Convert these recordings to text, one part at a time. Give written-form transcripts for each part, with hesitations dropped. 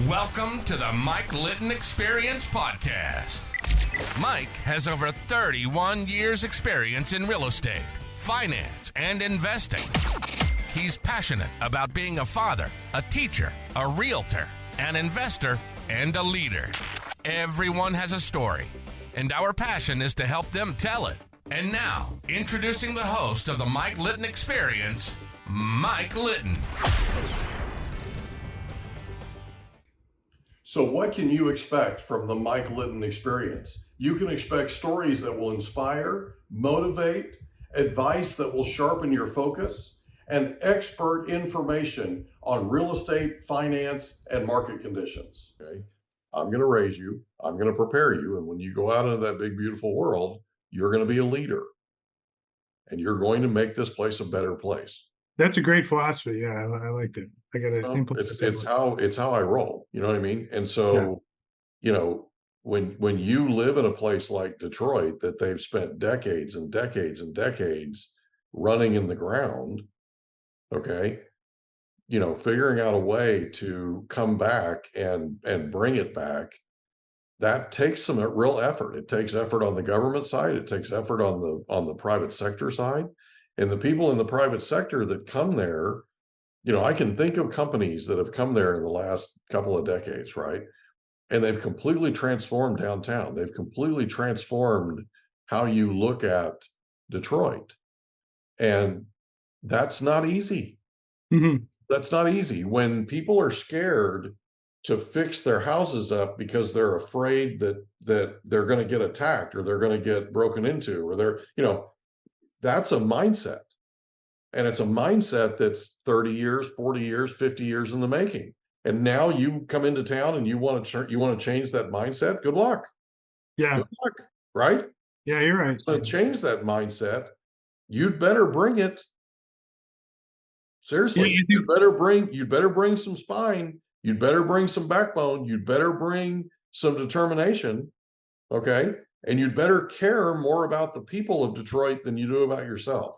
Welcome to the Mike Litton Experience Podcast. Mike has over 31 years experience in real estate, finance, and investing. He's passionate about being a father, a teacher, a realtor, an investor, and a leader. Everyone has a story, and our passion is to help them tell it. And now, introducing the host of the Mike Litton Experience, Mike Litton. So what can you expect from the Mike Litton Experience? You can expect stories that will inspire, motivate, advice that will sharpen your focus, and expert information on real estate, finance, and market conditions. Okay? I'm going to raise you. I'm going to prepare you. And when you go out into that big, beautiful world, you're going to be a leader. And you're going to make this place a better place. That's a great philosophy. Yeah, I like that. I got to implement it's how I roll. You know what I mean? And so, you know, when you live in a place like Detroit that they've spent decades and decades and decades running in the ground, okay, you know, figuring out a way to come back and bring it back, that takes some real effort. It takes effort on the government side. It takes effort on the private sector side. And the people in the private sector that come there, you know, I can think of companies that have come there in the last couple of decades, right? And they've completely transformed downtown. They've completely transformed how you look at Detroit. And that's not easy. Mm-hmm. That's not easy. When people are scared to fix their houses up because they're afraid that they're going to get attacked or they're going to get broken into, or they're, you know, that's a mindset. And it's a mindset that's 30 years, 40 years, 50 years in the making. And now you come into town and you want to change that mindset. Good luck. Yeah. Good luck, right? Yeah, you're right. To change that mindset, you'd better bring it. Seriously, Yeah, you'd better bring some spine. You'd better bring some backbone. You'd better bring some determination. Okay. And you'd better care more about the people of Detroit than you do about yourself.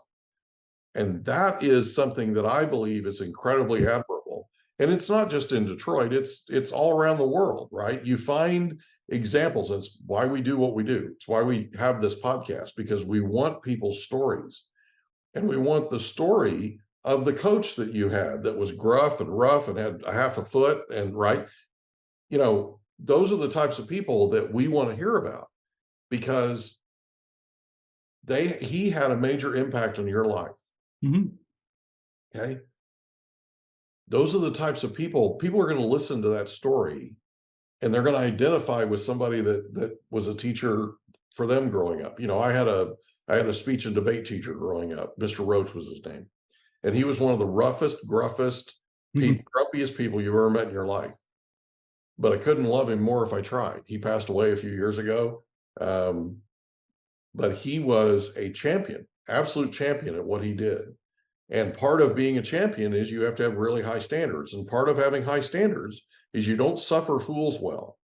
And that is something that I believe is incredibly admirable. And it's not just in Detroit, it's all around the world, right? You find examples. It's why we do what we do. It's why we have this podcast, because we want people's stories. And we want the story of the coach that you had that was gruff and rough and had a half a foot and right. You know, those are the types of people that we want to hear about, because he had a major impact on your life. Mm-hmm. Okay. Those are the types of people are going to listen to that story, and they're going to identify with somebody that was a teacher for them growing up. You know, I had a speech and debate teacher growing up. Mr. Roach was his name. And he was one of the roughest, gruffest, grumpiest people you've ever met in your life. But I couldn't love him more if I tried. He passed away a few years ago. But he was a champion, absolute champion at what he did. And part of being a champion is you have to have really high standards. And part of having high standards is you don't suffer fools well.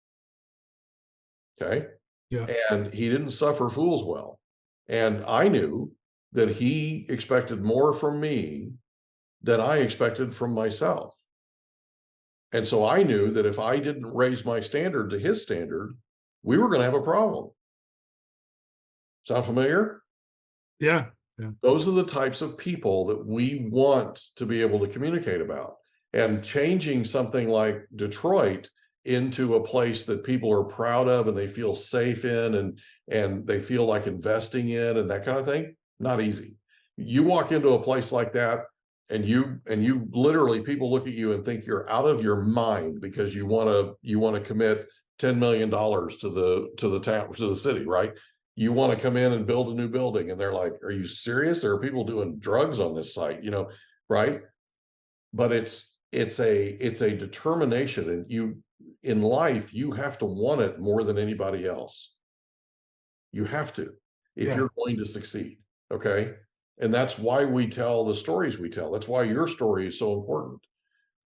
Okay. Yeah. And he didn't suffer fools well. And I knew that he expected more from me than I expected from myself. And so I knew that if I didn't raise my standard to his standard, we were going to have a problem. Sound familiar? Yeah. Those are the types of people that we want to be able to communicate about. And changing something like Detroit into a place that people are proud of and they feel safe in and they feel like investing in and that kind of thing, not easy. You walk into a place like that and you literally, people look at you and think you're out of your mind because you want to commit $10 million to the town, to the city, right? You want to come in and build a new building, and they're like, are you serious? There are people doing drugs on this site, you know, right? But it's a determination, and in life, you have to want it more than anybody else. You have to, if you're going to succeed. Okay. And that's why we tell the stories we tell. That's why your story is so important.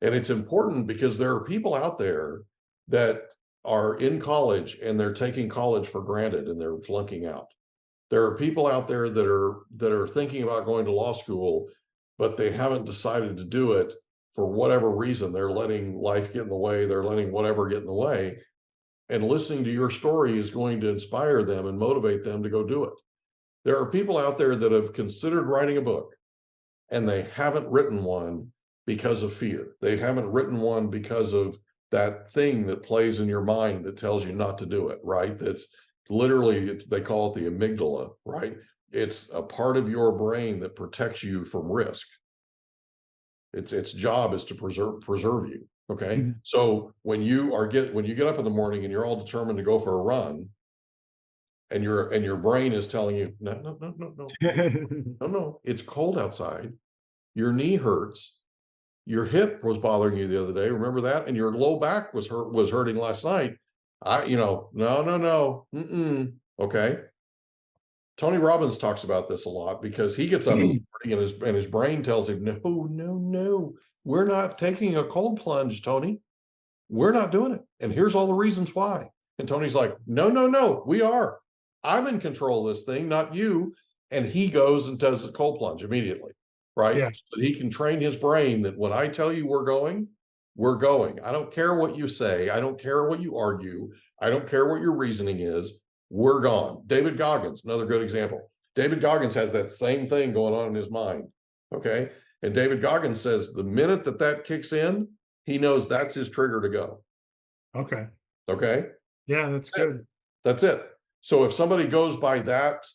And it's important because there are people out there that are in college and they're taking college for granted and they're flunking out. There are people out there that are thinking about going to law school, but they haven't decided to do it for whatever reason, they're letting life get in the way, they're letting whatever get in the way. And listening to your story is going to inspire them and motivate them to go do it. There are people out there that have considered writing a book and they haven't written one because of fear. They haven't written one because of that thing that plays in your mind that tells you not to do it, right? That's literally, they call it the amygdala, right? It's a part of your brain that protects you from risk. Its job is to preserve you. Okay. Mhm. So when you get up in the morning and you're all determined to go for a run, and your brain is telling you, no, it's cold outside, your knee hurts, your hip was bothering you the other day, remember that? And your low back was hurting last night. No. Okay. Tony Robbins talks about this a lot because he gets up in the morning and his brain tells him, no, we're not taking a cold plunge, Tony. We're not doing it. And here's all the reasons why. And Tony's like, no, we are. I'm in control of this thing, not you. And he goes and does the cold plunge immediately, right? Yeah. So that he can train his brain that when I tell you we're going, we're going. I don't care what you say. I don't care what you argue. I don't care what your reasoning is. We're gone. David Goggins, another good example. David Goggins has that same thing going on in his mind. Okay. And David Goggins says the minute that kicks in, he knows that's his trigger to go. Okay. Okay. Yeah, that's good. That's it. So if somebody goes by that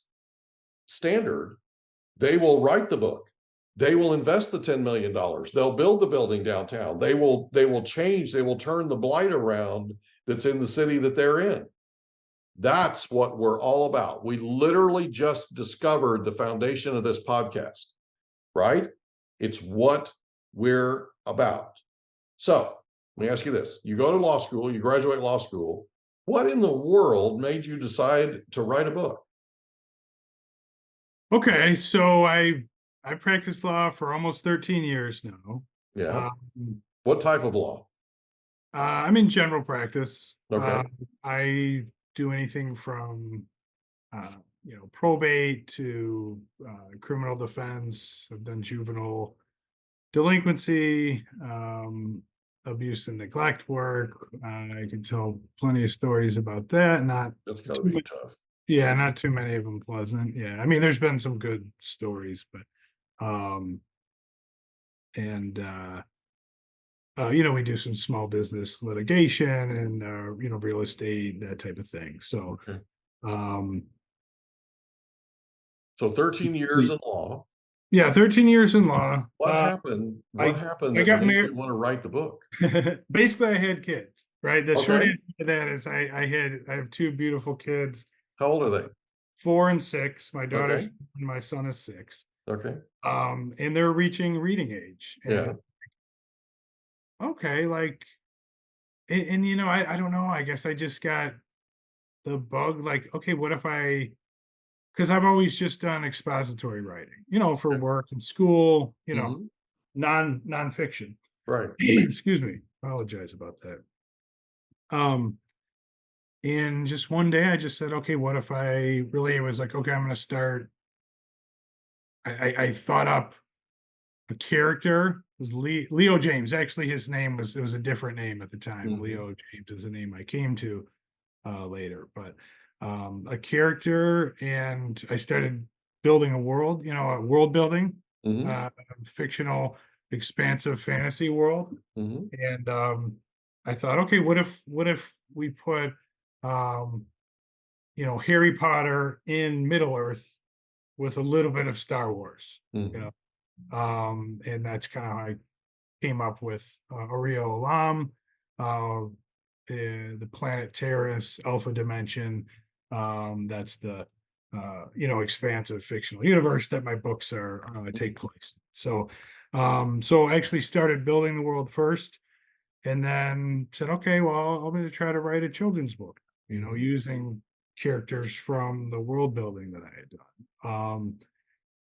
standard, they will write the book. They will invest the $10 million. They'll build the building downtown. They will change. They will turn the blight around that's in the city that they're in. That's what we're all about. We literally just discovered the foundation of this podcast, right? It's what we're about. So let me ask you this. You go to law school, you graduate law school. What in the world made you decide to write a book? Okay, so I practiced law for almost 13 years now. Yeah. What type of law? I'm in general practice. Okay. I do anything from probate to criminal defense. I've done juvenile delinquency, abuse and neglect work. I can tell plenty of stories about that. That's gotta be tough. Yeah, not too many of them pleasant. Yeah, I mean, there's been some good stories, but we do some small business litigation and real estate, that type of thing. So Okay. um So 13 years in law. yeah, 13 years in law. What happened? What happened that made you want to write the book? Basically, I had kids, right? The short Okay. answer to that is I have two beautiful kids, How old are they? 4 and 6. My daughter's Okay. and my son is 6. Okay. And they're reaching reading age. And Yeah. okay, like, and I don't know. I guess I just got the bug. Like, okay, what if because I've always just done expository writing, for Okay. work and school, Mhm. nonfiction. Right. Excuse me. Apologize about that. And just one day I just said, okay, what if I really was like, okay, I'm going to start. I thought up a character. It was Leo James. Actually, it was a different name at the time. Mhm. Leo James is the name I came to later, but a character, and I started building a world, a world building, Mhm. fictional, expansive fantasy world. Mhm. And I thought, okay, what if we put Harry Potter in Middle Earth with a little bit of Star Wars, Mhm. and that's kind of how I came up with Oreo Alam, the planet Terrace, Alpha Dimension. That's the expansive fictional universe that my books are take place. So I actually started building the world first, and then said, okay, well, I'm going to try to write a children's book, Mhm. using characters from the world building that I had done.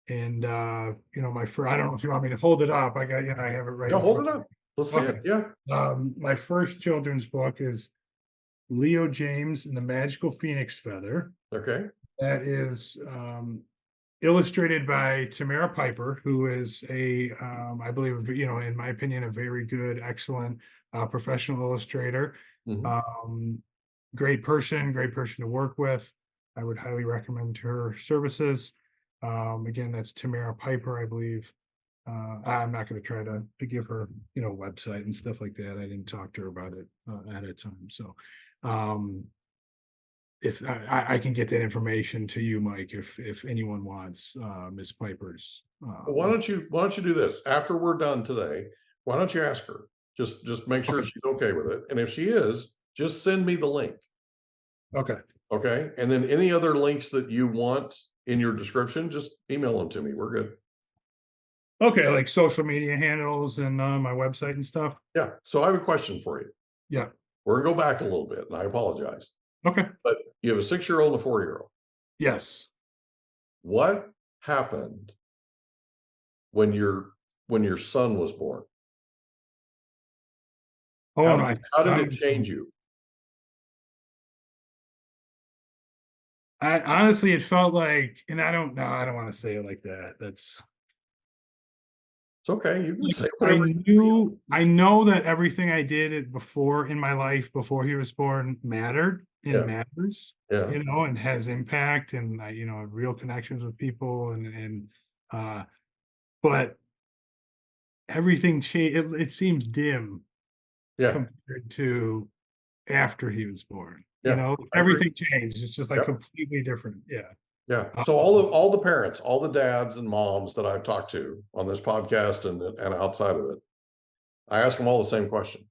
And my first, I don't know if you want me to hold it up. I have it right Yeah, in hold front it of me. up. Let's see it. Yeah. My first children's book is Leo James and the Magical Phoenix Feather. Okay. That is illustrated by Tamara Piper, who is I believe, in my opinion, a very good, excellent professional illustrator. Mhm. Great person to work with. I would highly recommend her services. Again, that's Tamara Piper, I believe. I'm not going to try to give her, website and stuff like that. I didn't talk to her about it at a time. So, if I can get that information to you, Mike, if anyone wants Miss Piper's. Well, why don't you do this after we're done today? Why don't you ask her? Just make sure Okay. she's okay with it, and if she is, just send me the link. Okay. Okay, and then any other links that you want in your description, just email them to me. We're good. Okay, like social media handles and my website and stuff. Yeah. So I have a question for you. Yeah. We're gonna go back a little bit, and I apologize, Okay. but you have a 6-year-old and a 4-year-old. Yes. What happened when your son was born? Oh How no, how did it change you? I honestly, it felt like, and I don't know, I don't want to say it like that. That's It's okay. You can say I whatever you feel. I know that everything I did before in my life before he was born mattered and Yeah. matters, Yeah. and has impact, and real connections with people, and uh but everything changed. It seems dim Yeah. compared to after he was born. Yeah. I agree. Everything changed. It's just like Yep. completely different. Yeah. Yeah. Uh, So all the parents, all the dads and moms that I've talked to on this podcast and outside of it, I ask them all the same question.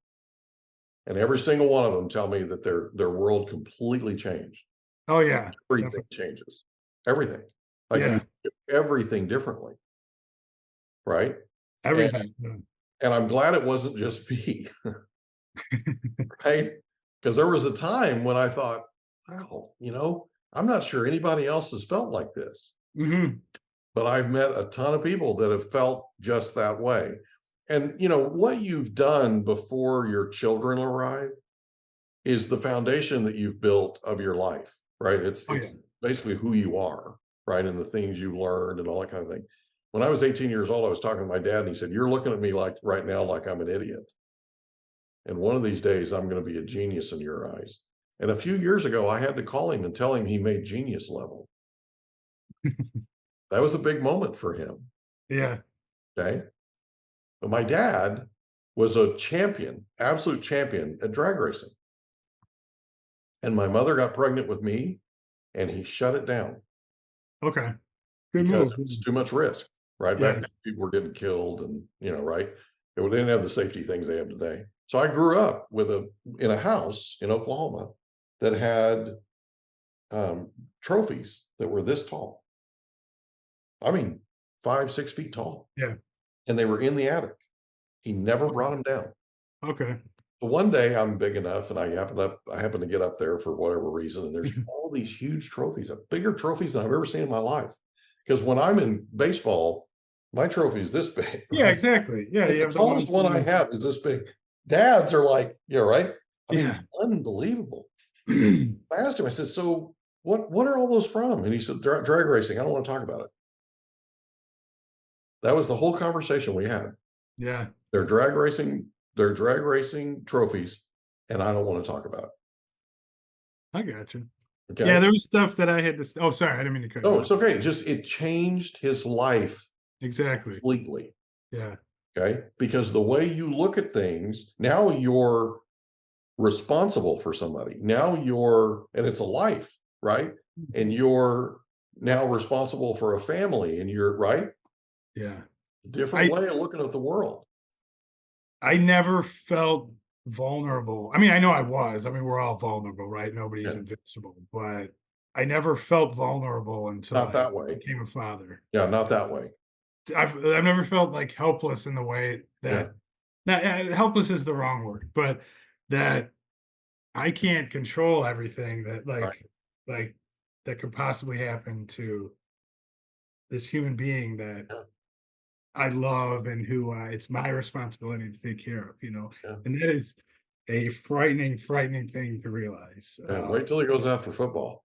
And every single one of them tell me that their world completely changed. oh yeah. Everything Definitely. changes. Everything. Like you Yeah. do everything differently. Right. And Everything. Yeah. and I'm glad it wasn't just me. Right. Because there was a time when I thought, wow, I'm not sure anybody else has felt like this. Mhm. But I've met a ton of people that have felt just that way. And what you've done before your children arrive is the foundation that you've built of your life, right? It's Oh yeah. it's basically who you are, right? And the things you learned and all that kind of thing. When I was 18 years old, I was talking to my dad and he said, "You're looking at me like right now like I'm an idiot. And one of these days I'm going to be a genius in your eyes." And a few years ago, I had to call him and tell him he made genius level. That was a big moment for him. Yeah. Okay. But my dad was a champion, absolute champion at drag racing. And my mother got pregnant with me and he shut it down Okay. Good because move. it was too much risk. Right. Back Yeah. then, people were getting killed and, right. They didn't have the safety things they have today. So I grew up in a house in Oklahoma that had trophies that were this tall. I mean, 5, 6 feet tall. Yeah. And they were in the attic. He never brought them down. Okay. So one day I'm big enough and I happen to get up there for whatever reason. And there's all these huge trophies, bigger trophies than I've ever seen in my life. Because when I'm in baseball, my trophy is this big. Yeah, Right? exactly. Yeah. Like You the have tallest one I have is this big. Dads are like, right? I mean, Yeah. unbelievable. I asked him, I said, "So what are all those from?" And he said, "Drag racing. I don't want to talk about it." That was the whole conversation we had. Yeah. They're drag racing trophies, and I don't want to talk about it. I got you. Okay. Yeah, there was stuff that I had to. Oh, sorry, I didn't mean to cut you No, off. it's okay. It changed his life Exactly. completely. Yeah. Okay. Because the way you look at things, now you're responsible for somebody. Now and it's a life, right? And you're now responsible for a family and you're right. Yeah. Different I way of looking at the world. I never felt vulnerable. I mean, I know I was. I mean, we're all vulnerable, right? Nobody's Yeah. invincible, but I never felt vulnerable until Not I that way. became a father. Yeah. Not that way. I've never felt like helpless in the way Yeah. that helpless is the wrong word, but that I can't control everything that Right. like that could possibly happen to this human being that Yeah. I love and who it's my responsibility to take care of, Yeah. and that is a frightening, frightening thing to realize. Yeah. Wait till he goes out for football.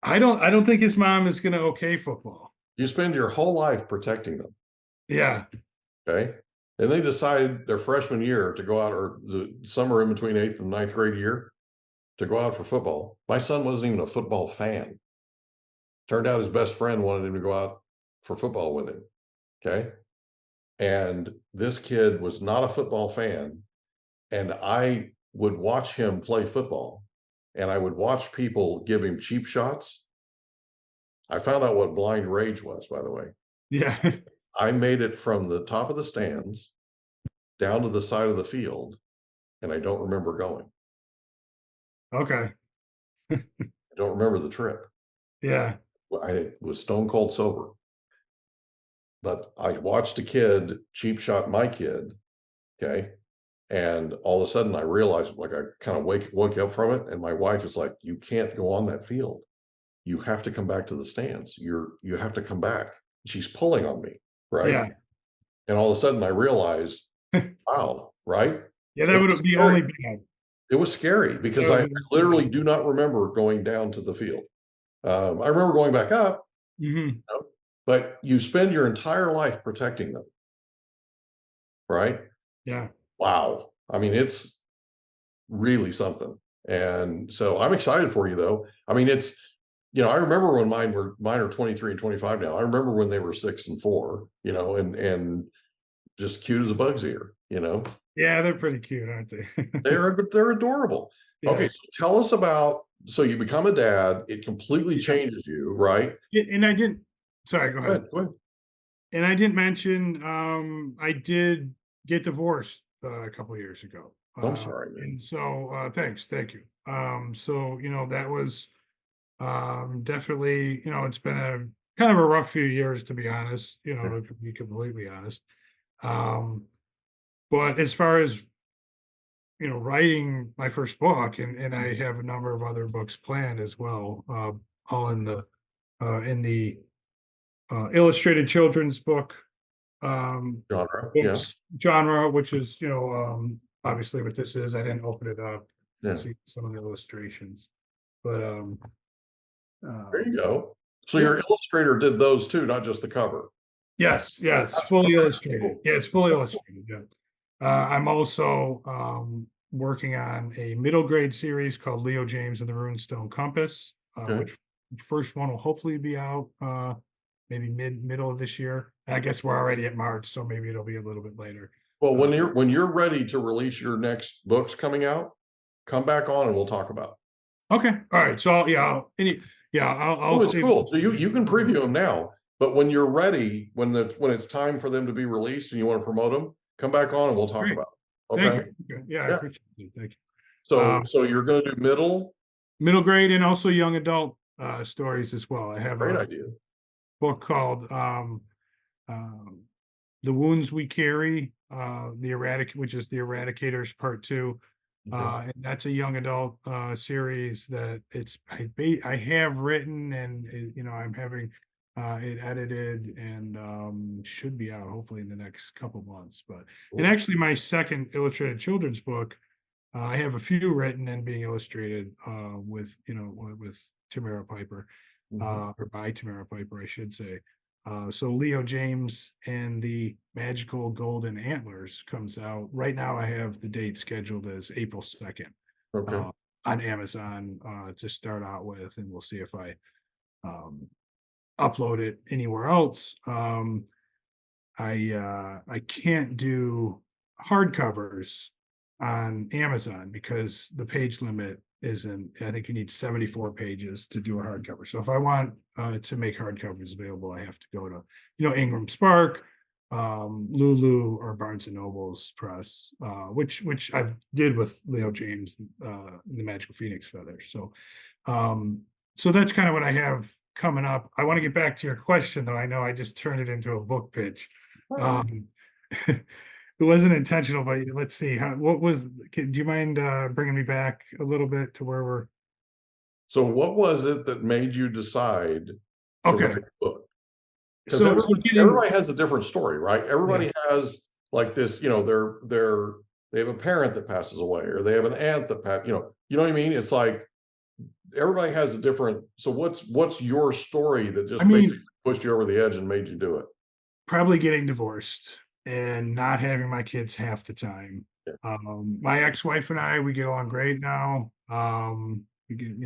I don't think his mom is going to okay football. You spend your whole life protecting them. Yeah. Okay. And they decide their freshman year to go out, or the summer in between 8th and 9th grade year, to go out for football. My son wasn't even a football fan. Turned out his best friend wanted him to go out for football with him. Okay. And this kid was not a football fan. And I would watch him play football, and I would watch people give him cheap shots. I found out what blind rage was, by the way. Yeah. I made it from the top of the stands down to the side of the field, and I don't remember going. Okay. I don't remember the trip. Yeah. I was stone cold sober. But I watched a kid cheap shot my kid, okay? And all of a sudden I realized, like, I kind of woke up from it, and my wife is like, you can't go on that field. You have to come back to the stands. You have to come back. She's pulling on me, right? Yeah. And all of a sudden I realized, wow, right? Yeah, that would be only bad. It was scary because I literally do not remember going down to the field. I remember going back up, Mm-hmm. but you spend your entire life protecting them, right? Yeah. Wow. I mean, it's really something. And so I'm excited for you, though. I mean, it's, I remember when mine are 23 and 25 now. I remember when they were 6 and 4, and just cute as a bug's ear, Yeah, they're pretty cute, aren't they? They're adorable. Yeah. Okay, so tell us about, so you become a dad, it completely changes you, right? And I didn't, sorry, go ahead. Go ahead. And I didn't mention, I did get divorced a couple of years ago. I'm sorry, man. And so, thank you. So, that was definitely, it's been a kind of a rough few years, to be honest, to be completely honest. But as far as, writing my first book, and I have a number of other books planned as well, all in the illustrated children's book genre, which is, obviously what this is. I didn't open it up to see some of the illustrations, but there you go. So your illustrator did those too, not just the cover. Yes, it's fully illustrated. Yeah, it's fully illustrated. Yeah. I'm also working on a middle grade series called Leo James and the Runestone Compass, which first one will hopefully be out maybe middle of this year. I guess we're already at March, so maybe it'll be a little bit later. Well, when you're ready to release your next books coming out, come back on and we'll talk about it. Okay. All right. So I'll it's cool. So you can preview them now, but when you're ready, when it's time for them to be released and you want to promote them, come back on and we'll talk about it. Okay. Thank you. Yeah, I appreciate it. Thank you. So you're going to do middle grade and also young adult stories as well. I have great idea. Book called The Wounds We Carry, which is the Eradicators Part 2. And that's a young adult series that I have written, and I'm having it edited, and should be out hopefully in the next couple months. But and actually my second illustrated children's book, I have a few written and being illustrated with Tamara Piper, or by Tamara Piper, I should say. So Leo James and the Magical Golden Antlers comes out right now. I have the date scheduled as April 2nd on Amazon to start out with, and we'll see if I upload it anywhere else. I can't do hardcovers on Amazon because the page limit isn't. I think you need 74 pages to do a hardcover. So if I want to make hardcovers available, I have to go to Ingram Spark, Lulu, or Barnes and Noble's press, which I did with Leo James, the Magical Phoenix Feathers. So so that's kind of what I have coming up. I want to get back to your question, though. I know I just turned it into a book pitch. It wasn't intentional, but let's see. Do you mind bringing me back a little bit to where we're? So what was it that made you decide to write a book? Because everybody has a different story, right? Everybody has like this, they have a parent that passes away, or they have an aunt that you know what I mean? It's like everybody has a different, so what's your story that just I mean, basically pushed you over the edge and made you do it? probably getting divorced and not having my kids half the time. Yeah. My ex-wife and I, we get along great now. We get,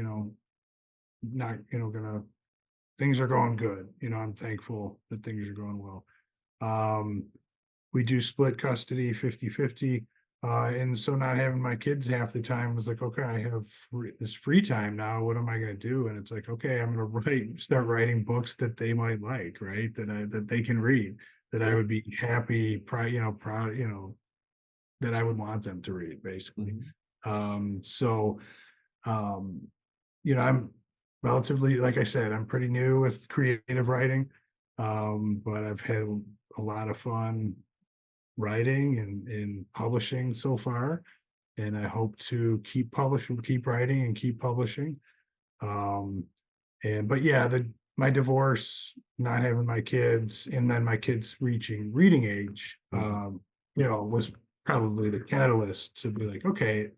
not, gonna things are going good. I'm thankful that things are going well. Um, we do split custody 50-50. And so not having my kids half the time was like, okay, I have this free time now. What am I going to do? And it's like, okay, I'm going to start writing books that they might like, right? That they can read, that I would be happy, proud, that I would want them to read, basically. So, um, I'm relatively, like I said, I'm pretty new with creative writing, but I've had a lot of fun writing and publishing so far, and I hope to keep publishing, keep writing, and keep publishing. Um, and but yeah, the my divorce, not having my kids, and then my kids reaching reading age, was probably the catalyst to be like, okay,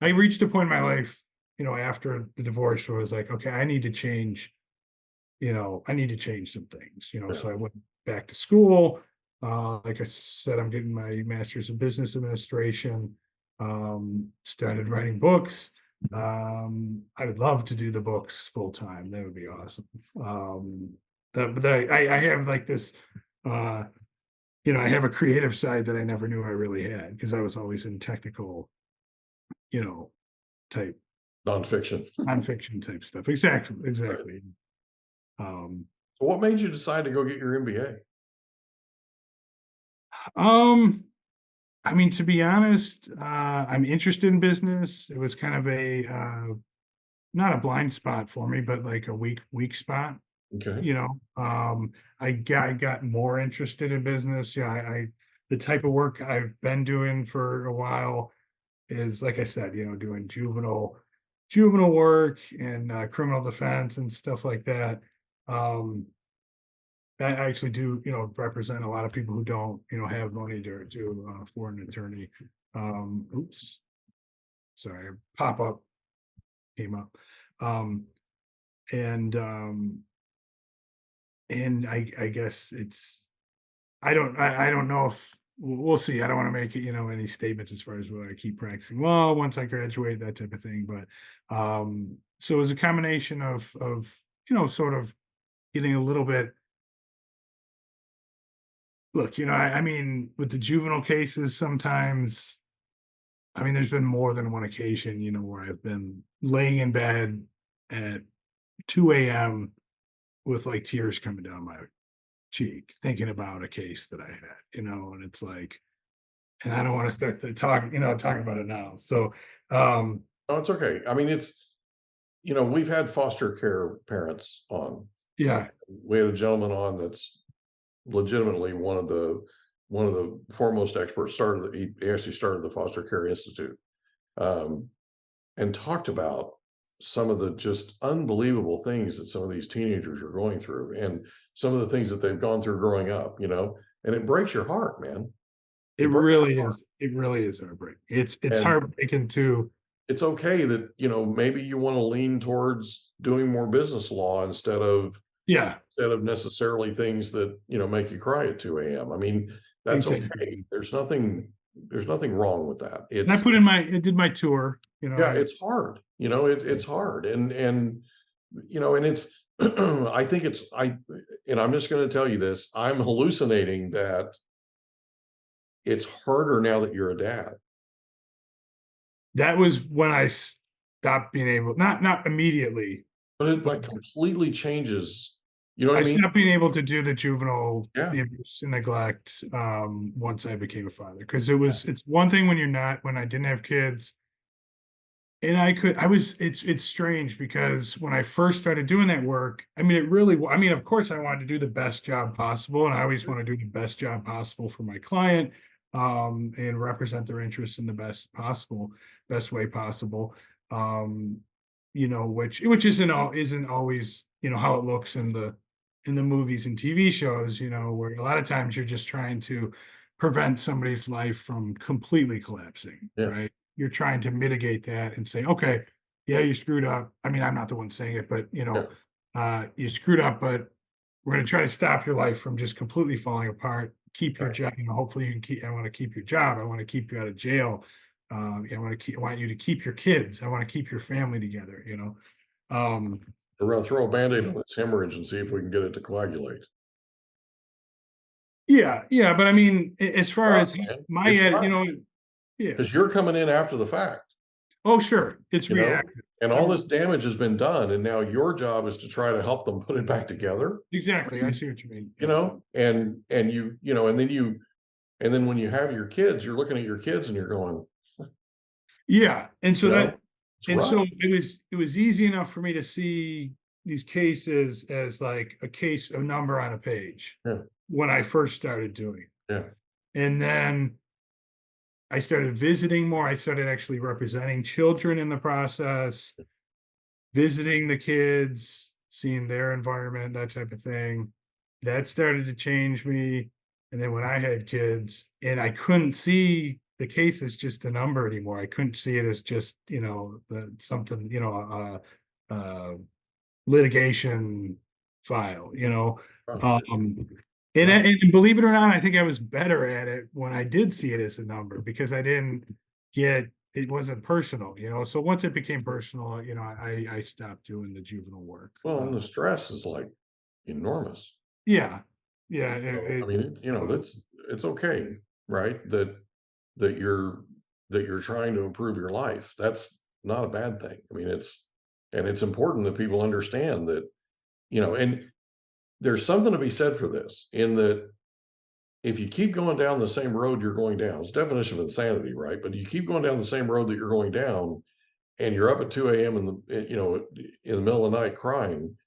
I reached a point in my life, after the divorce where I was like, okay, I need to change, I need to change some things, Yeah. so I went back to school. Like I said, I'm getting my master's in business administration, started writing books. I would love to do the books full time. That would be awesome. But I have like this, I have a creative side that I never knew I really had because I was always in technical, you know, type Nonfiction. nonfiction type stuff. Exactly, Right. exactly. Um, So what made you decide to go get your MBA? um, I mean, to be honest, I'm interested in business. It was kind of a not a blind spot for me, but like a weak spot. Okay. You know, I got more interested in business. Yeah, I the type of work I've been doing for a while is, like I said, doing juvenile work and criminal defense and stuff like that. Um, I actually do, represent a lot of people who don't, have money to for an attorney. Oops, sorry, pop up came up. Um, and I guess I don't know if we'll see. I don't want to make it, any statements as far as whether I keep practicing law once I graduate, that type of thing. But so it was a combination of sort of getting a little bit. Look, I mean, with the juvenile cases, sometimes, I mean, there's been more than one occasion, where I've been laying in bed at 2 a.m. with like tears coming down my cheek, thinking about a case that I had, and it's like, and I don't want to start to talking about it now. So, um, Oh, it's okay. I mean, we've had foster care parents on. yeah, We had a gentleman on that's legitimately one of the foremost experts. He actually started the Foster Care Institute, um, and talked about some of the just unbelievable things that some of these teenagers are going through, and some of the things that they've gone through growing up. And it breaks your heart, man. it It breaks your really heart. is. It really is heartbreaking. It's And heartbreaking too. it's okay that maybe you want to lean towards doing more business law Yeah, instead of necessarily things that make you cry at 2 a.m. I mean, that's exactly. okay. There's nothing wrong with that. And I did my tour. Yeah, it's hard. It's hard, and it's I think and I'm just going to tell you this. I'm hallucinating that it's harder now that you're a dad. That was when I stopped being able, not immediately, But it but like completely changes. You know what I I mean? stopped being able to do the juvenile, Yeah. the abuse and neglect, once I became a father. Because it's one thing when I didn't have kids, and it's strange because when I first started doing that work, I mean, I mean, of course I wanted to do the best job possible, and I always want to do the best job possible for my client, and represent their interests in the best way possible. Um, which isn't always, how it looks in the movies and TV shows, where a lot of times you're just trying to prevent somebody's life from completely collapsing, Yeah. right? You're trying to mitigate that and say, okay, yeah, you screwed up. I mean, I'm not the one saying it, but Yeah, you screwed up, but we're going to try to stop your life from just completely falling apart. Keep your right. job. Hopefully you can keep. I want to keep your job. I want to keep you out of jail. I want you to keep your kids. I want to keep your family together. Um, We're gonna throw a Band-Aid on this hemorrhage and see if we can get it to coagulate. yeah, yeah. But I mean, as far Rough, as man. my, It's rough yeah. because you're coming in after the fact, Oh, sure. It's you know, reactive. and all I'm this damage has been done, and now your job is to try to help them put it back together, exactly. I see what you mean. you Yeah. know, and you know, and then when you have your kids, you're looking at your kids and you're going, Yeah. And you so know, it's and rough. so it was easy enough for me to see these cases as like a number on a page Yeah, when I first started doing it. yeah, And then I started visiting more. I started actually representing children in the process, visiting the kids, seeing their environment, that type of thing. That started to change me. And then when I had kids, and I couldn't see the case as just a number anymore. I couldn't see it as just, something, litigation file, rough, Um, and, rough. and believe it or not, I think I was better at it when I did see it as a number because it wasn't personal, So once it became personal, I stopped doing the juvenile work. Well, and the stress is like enormous. Yeah, yeah, So, I mean, it's okay, right? That you're trying to improve your life. That's not a bad thing. I mean, it's important that people understand that, and there's something to be said for this in that if you keep going down the same road you're going down, it's the definition of insanity, right? But you keep going down the same road that you're going down and you're up at 2 a.m. in the middle of the night crying,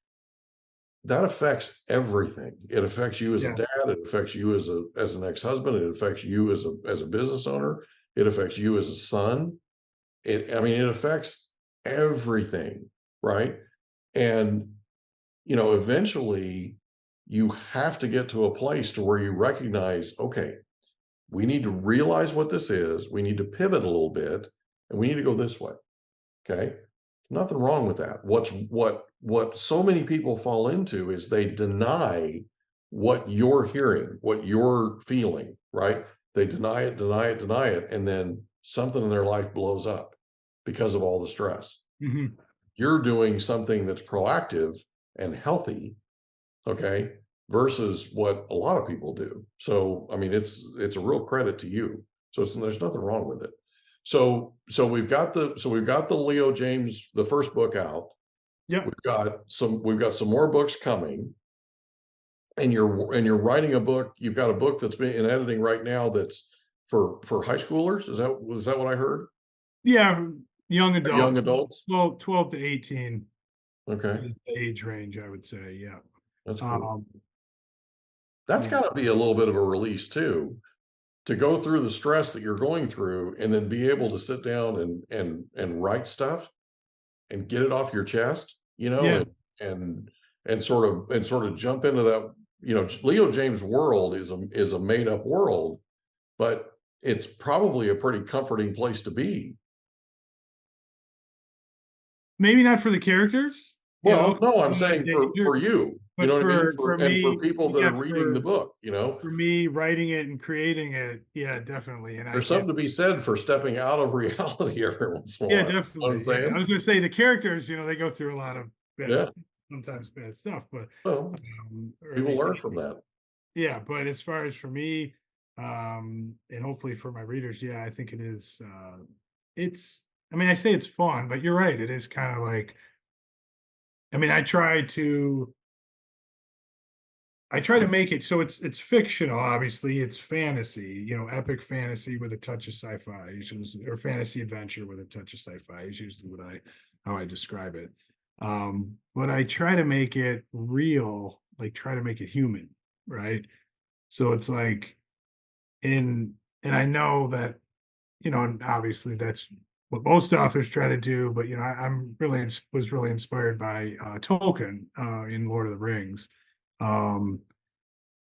that affects everything. It affects you as a yeah, dad, it affects you as an ex-husband, it affects you as a business owner, it affects you as a son. I mean, it affects everything, right? And eventually you have to get to a place to where you recognize, okay, we need to realize what this is, we need to pivot a little bit, and we need to go this way. Okay. Nothing wrong with that. What so many people fall into is they deny what you're hearing, what you're feeling, right? They deny it, deny it, deny it, and then something in their life blows up because of all the stress. mhm, You're doing something that's proactive and healthy, okay, versus what a lot of people do. So, I mean, it's a real credit to you. So there's nothing wrong with it. So we've got the Leo James, the first book out. yeah. We've got some more books coming, and you're writing a book. You've got a book that's been in editing right now that's for high schoolers. Is that what I heard? Yeah, young Young adult, adults? 12 to 18 Okay, is the age range, I would say, yeah. that's cool. Um, That's yeah, gotta be a little bit of a release too, to go through the stress that you're going through and then be able to sit down and write stuff and get it off your chest, yeah. and and sort of jump into that. Leo James' world is a made up world, but it's probably a pretty comforting place to be. Maybe not for the characters, Well, no, 'cause, I'm saying for you, you but know what I mean? for And for me, people that are yeah, reading the book. for me writing it and creating it, yeah, definitely. And I There's get, something to be said for stepping out of reality every once in a yeah, while. You know what I'm definitely. Yeah, I saying? was gonna say the characters, they go through a lot of bad, Yeah. sometimes bad stuff, but Well, or at people least learn from that. yeah. But as far as for me, and hopefully for my readers, yeah, I think it is. It's. I mean, I say it's fun, but you're right. It is kind of like. I mean, I try to make it so it's fictional. Obviously, it's fantasy. Epic fantasy with a touch of sci-fi, or fantasy adventure with a touch of sci-fi is usually how I describe it. But I try to make it real, like try to make it human, right? So it's like in and I know that, and obviously that's what most authors try to do, but I'm really was really inspired by Tolkien in Lord of the Rings. Um,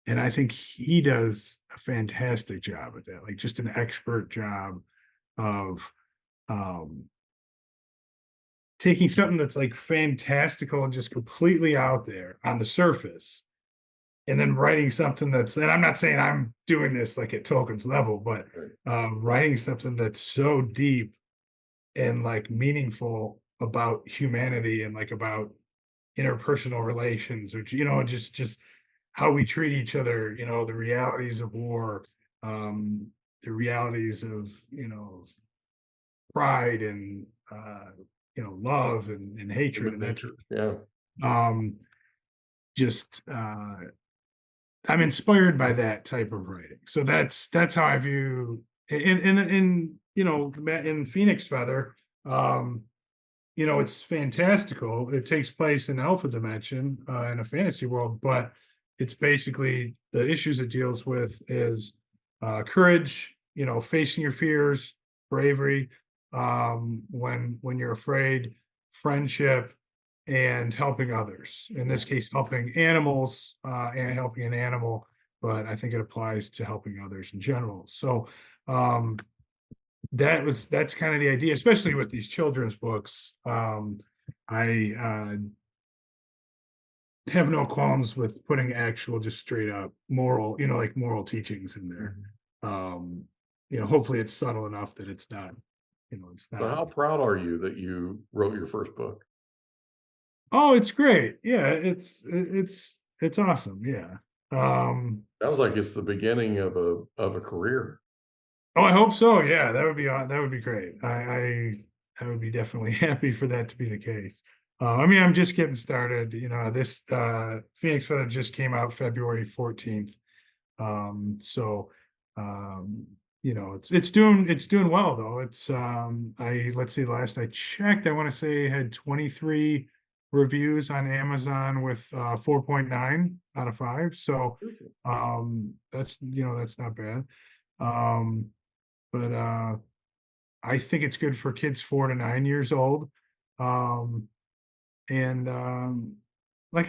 and I think he does a fantastic job at that, like just an expert job of um taking something that's like fantastical and just completely out there on the surface, and then writing something that's, and I'm not saying I'm doing this like at Tolkien's level, but writing something that's so deep and like meaningful about humanity and like about interpersonal relations, or just how we treat each other, the realities of war, the realities of pride and love and hatred and that. Just I'm inspired by that type of writing. So that's how I view in Phoenix Feather. It's fantastical. It takes place in Alpha Dimension, in a fantasy world, but it's basically the issues it deals with is courage, facing your fears, bravery, when you're afraid, friendship, and helping others. In this case, helping animals, and helping an animal, but I think it applies to helping others in general. So that's kind of the idea, especially with these children's books. I have no qualms with putting actual, just straight up moral, like moral teachings in there. Hopefully it's subtle enough that it's not, it's not. So how proud are you that you wrote your first book? Oh, it's great. Yeah, it's awesome. Yeah. Sounds like it's the beginning of a career. Oh, I hope so. Yeah, that would be great. I would be definitely happy for that to be the case. I'm just getting started. This Phoenix Feather just came out February 14th. It's doing well though. It's let's see, last I checked, I want to say it had 23 reviews on Amazon with 4.9 out of 5. So that's not bad. But I think it's good for kids 4 to 9 years old. Like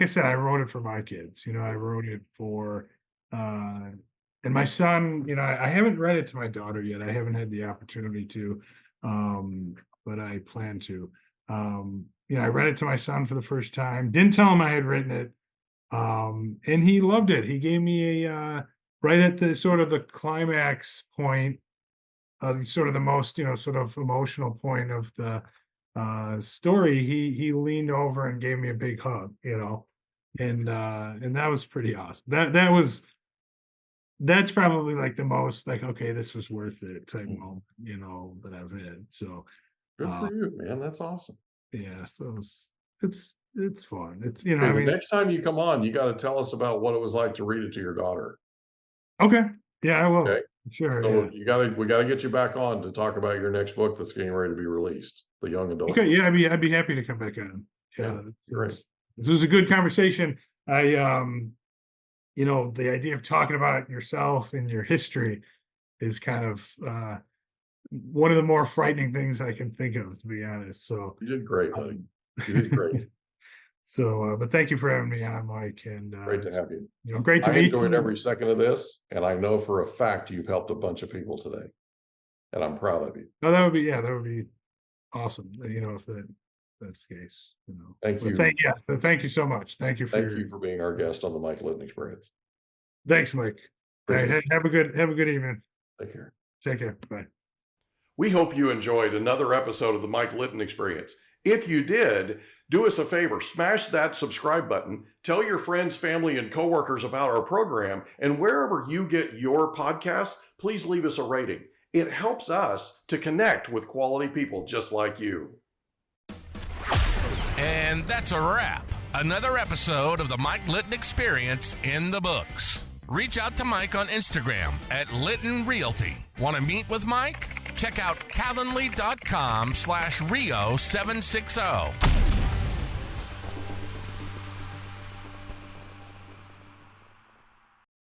I said, I wrote it for my kids. I wrote it for and my son, I haven't read it to my daughter yet. I haven't had the opportunity to, but I plan to. I read it to my son for the first time. Didn't tell him I had written it, and he loved it. He gave me a right at the sort of the climax point, sort of the most sort of emotional point of the story. He leaned over and gave me a big hug, and that was pretty awesome. That's probably like the most like, okay, this was worth it type moment, that I've had. So good for you, man. That's awesome. Yeah, so it's fun. It's the next time you come on, you got to tell us about what it was like to read it to your daughter. Okay. Yeah, I will. Okay. Sure. So yeah. we gotta get you back on to talk about your next book that's getting ready to be released, the young adult. Okay. Yeah, I'd be happy to come back on. Yeah, great. This was a good conversation. The idea of talking about yourself and your history is kind of one of the more frightening things I can think of, to be honest. So you did great, buddy. You did great. So, but thank you for having me on, Mike. And great to have you. Great to meet you. I enjoyed every second of this, and I know for a fact you've helped a bunch of people today, and I'm proud of you. No, that would be awesome. If that's the case. Thank you. Thank you so much. Thank you for being our guest on the Mike Litton Experience. Thanks, Mike. Hey, have a good evening. Take care. Take care. Bye. We hope you enjoyed another episode of the Mike Litton Experience. If you did, do us a favor, smash that subscribe button, tell your friends, family, and coworkers about our program, and wherever you get your podcasts, please leave us a rating. It helps us to connect with quality people just like you. And that's a wrap. Another episode of the Mike Litton Experience in the books. Reach out to Mike on Instagram at Litton Realty. Want to meet with Mike? Check out calendly.com/Rio760.